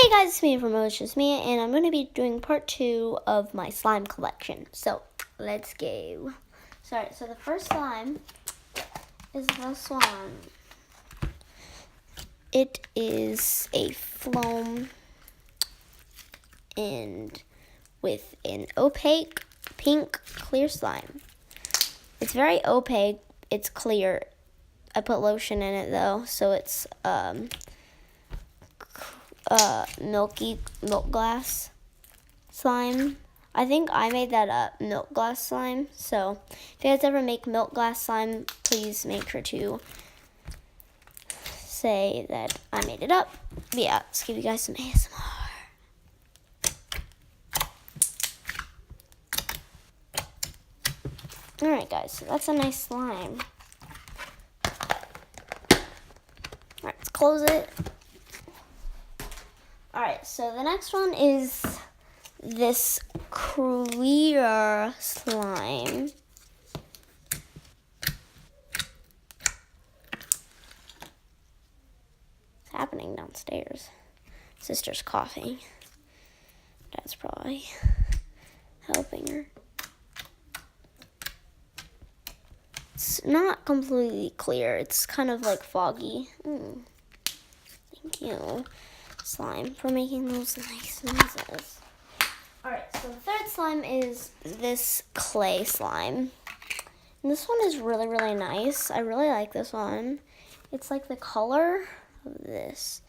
Hey guys, it's me from Malicious Mia, and I'm going to be doing part 2 of my slime collection. So, let's go. So the first slime is this one. It is a foam and with an opaque pink clear slime. It's very opaque. It's clear. I put lotion in it though, so it's milk glass slime. I think I made that up, milk glass slime. So if you guys ever make milk glass slime, please make sure to say that I made it up. But yeah, let's give you guys some ASMR. Alright guys, so that's a nice slime. Alright, let's close it. Alright, so the next one is this clear slime. What's happening downstairs? Sister's coughing. Dad's probably helping her. It's not completely clear. It's kind of like foggy. Thank you, slime, for making those nice noises. Alright, so the third slime is this clay slime. And this one is really, really nice. I really like this one. It's like the color of this.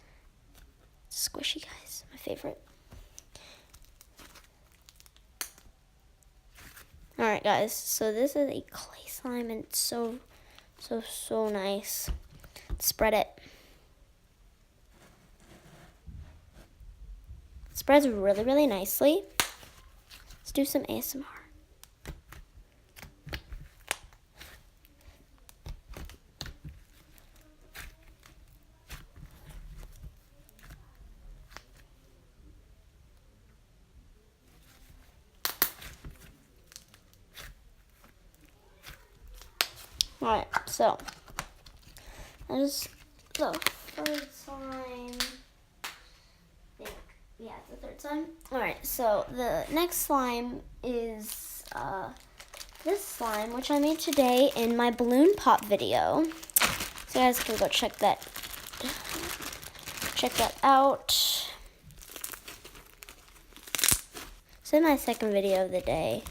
Squishy, guys. My favorite. Alright, guys. So this is a clay slime, and it's so nice. Spread it. Spreads really, really nicely. Let's do some ASMR. Alright, so that is the third slime. Yeah, it's the third slime. Alright, so the next slime is this slime, which I made today in my balloon pop video. So you guys can go check that out. It's in my second video of the day.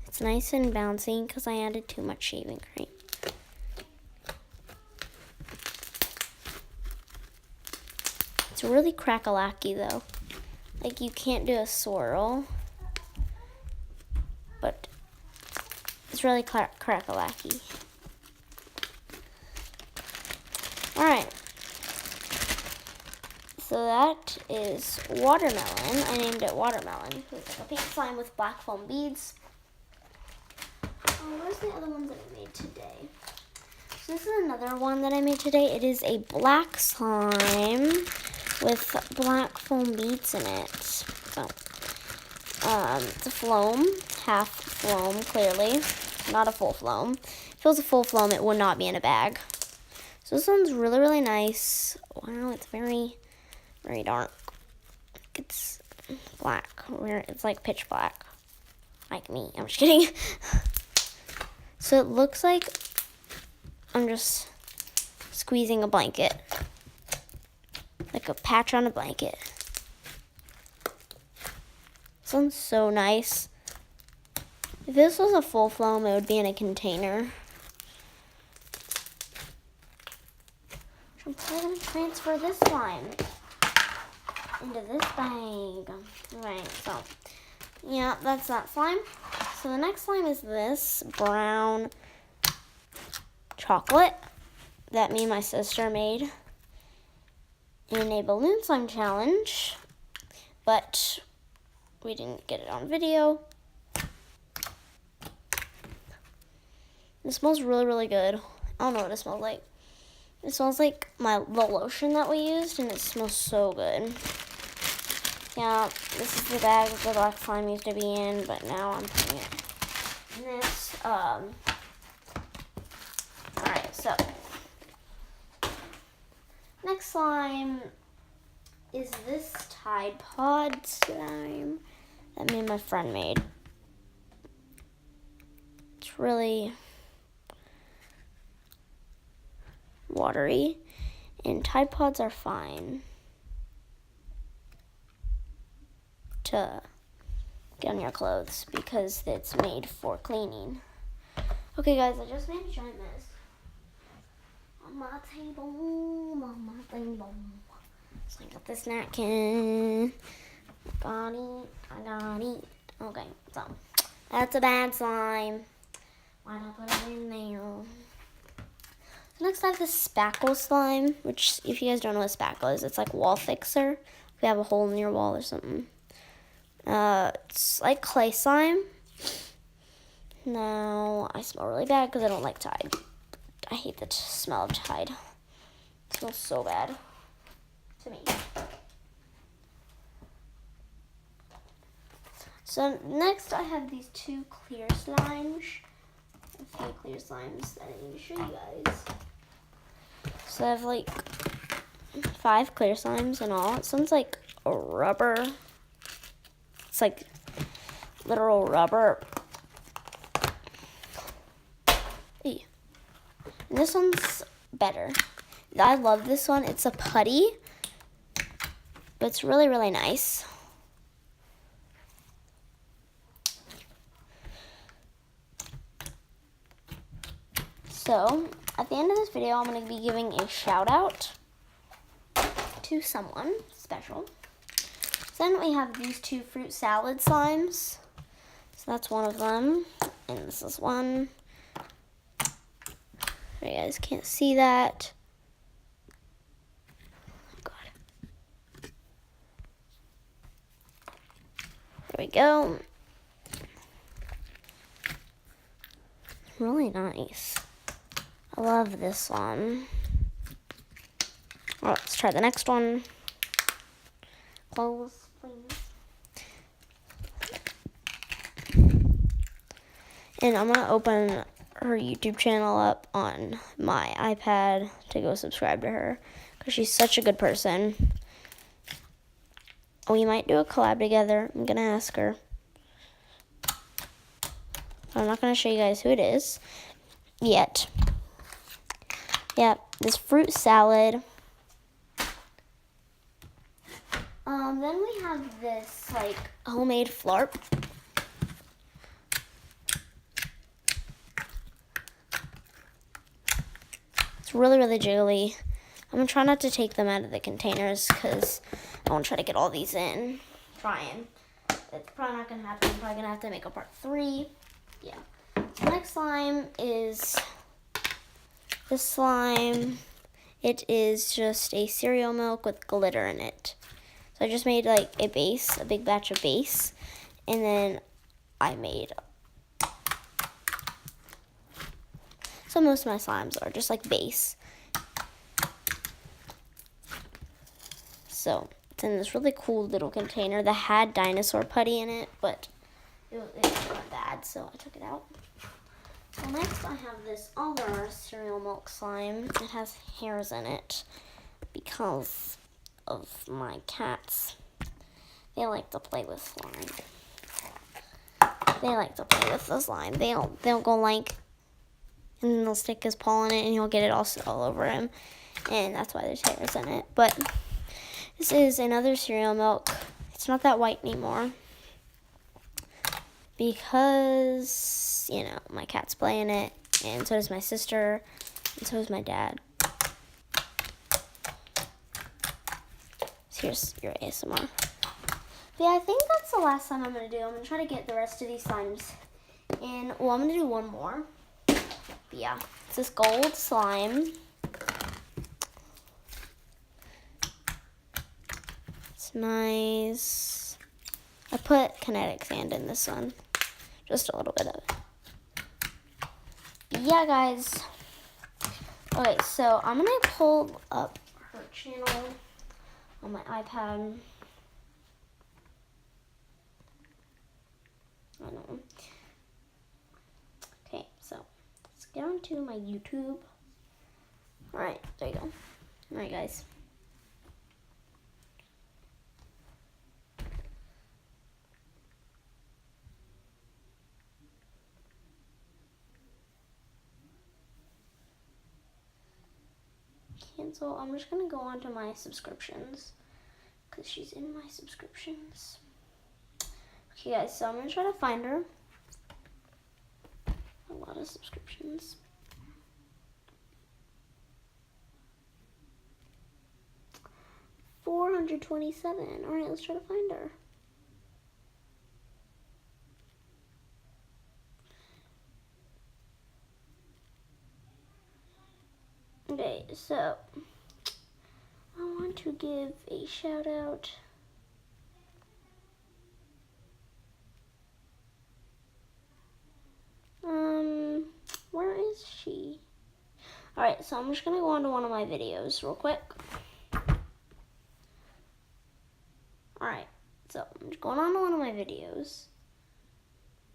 It's nice and bouncy because I added too much shaving cream. It's really crackalacky though. Like, you can't do a swirl, but it's really crackalacky. Alright. So that is watermelon. I named it watermelon. It's like a pink slime with black foam beads. Where's the other ones that I made today? So this is another one that I made today. It is a black slime with black foam beads in it. So, it's a floam, half floam, clearly. Not a full floam. If it was a full floam, it would not be in a bag. So this one's really, really nice. Wow, it's very, very dark. It's black. It's like pitch black. Like me. I'm just kidding. So it looks like I'm just squeezing a blanket. Like a patch on a blanket. This one's so nice. If this was a full foam, it would be in a container. I'm probably going to transfer this slime into this bag. Alright, so yeah, that's that slime. So the next slime is this brown chocolate that me and my sister made in a balloon slime challenge, but we didn't get it on video. It smells really, really good. I don't know what it smells like. It smells like the lotion that we used, and it smells so good. Yeah, this is the bag that the black slime used to be in, but now I'm putting it in this So, next slime is this Tide Pod slime that me and my friend made. It's really watery, and Tide Pods are fine to get on your clothes because it's made for cleaning. Okay guys, I just made a giant mess on my table, So I got this napkin. I got it. Okay, so that's a bad slime. Why'd I put it in there? So next I have this spackle slime, which if you guys don't know what spackle is, it's like wall fixer. If you have a hole in your wall or something. It's like clay slime. Now, I smell really bad because I don't like Tide. I hate the smell of Tide. It smells so bad to me. So next I have these two clear slimes. A few clear slimes that I need to show you guys. So I have like 5 clear slimes in all. It sounds like a rubber. It's like literal rubber. Ew. And this one's better. I love this one. It's a putty, but it's really, really nice. So, at the end of this video, I'm going to be giving a shout out to someone special. So then we have these 2 fruit salad slimes. So that's one of them, and this is one. You guys can't see that. Oh God. There we go. Really nice. I love this one. Well, let's try the next one. Close, please. And I'm going to open her YouTube channel up on my iPad to go subscribe to her because she's such a good person. We might do a collab together. I'm going to ask her. I'm not going to show you guys who it is yet. Yeah, this fruit salad. Then we have this like homemade flarp. It's really, really jiggly. I'm going to try not to take them out of the containers because I want to try to get all these in. Trying. It's probably not going to happen. I'm probably going to have to make a part 3. Yeah. So next slime is this slime. It is just a cereal milk with glitter in it. So I just made like a base, a big batch of base. And then I made... So most of my slimes are just like base. So it's in this really cool little container that had dinosaur putty in it, but it went bad, so I took it out. So next I have this other cereal milk slime. It has hairs in it because of my cats. They like to play with slime. They like to play with the slime. They'll go like, and then they'll stick his paw in it and he'll get it all over him. And that's why there's hairs in it. But this is another cereal milk. It's not that white anymore because, you know, my cat's playing it, and so does my sister, and so does my dad. So here's your ASMR. But yeah, I think that's the last slime I'm going to do. I'm going to try to get the rest of these slimes in. Well, I'm going to do one more. But yeah, it's this gold slime. It's nice. I put kinetic sand in this one. Just a little bit of it. Yeah, guys. Okay, so I'm going to pull up her channel on my iPad. I don't know. Okay, so let's get onto my YouTube. Alright, there you go. Alright, guys. Cancel. I'm just gonna go on to my subscriptions because she's in my subscriptions. Okay, guys, so I'm gonna try to find her. A lot of subscriptions. $427. All right, let's try to find her. Okay, so I want to give a shout out. Where is she? All right, so I'm just gonna go on to one of my videos real quick. All right, so I'm just going on to one of my videos.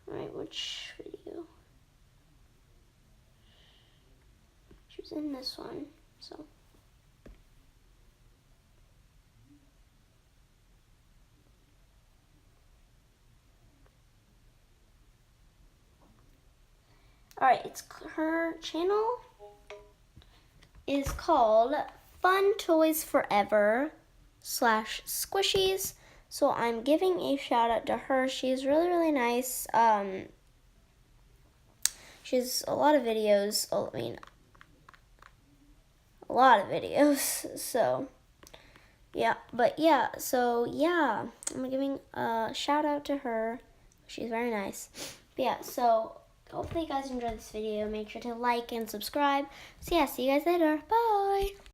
All right, which video? She was in this one, so. All right, her channel is called Fun Toys Forever /Squishies. So I'm giving a shout out to her. She's really, really nice. She has a lot of videos. A lot of videos. So yeah, I'm giving a shout out to her. She's very nice. But yeah, so hopefully you guys enjoyed this video. Make sure to like and subscribe. So yeah, see you guys later. Bye.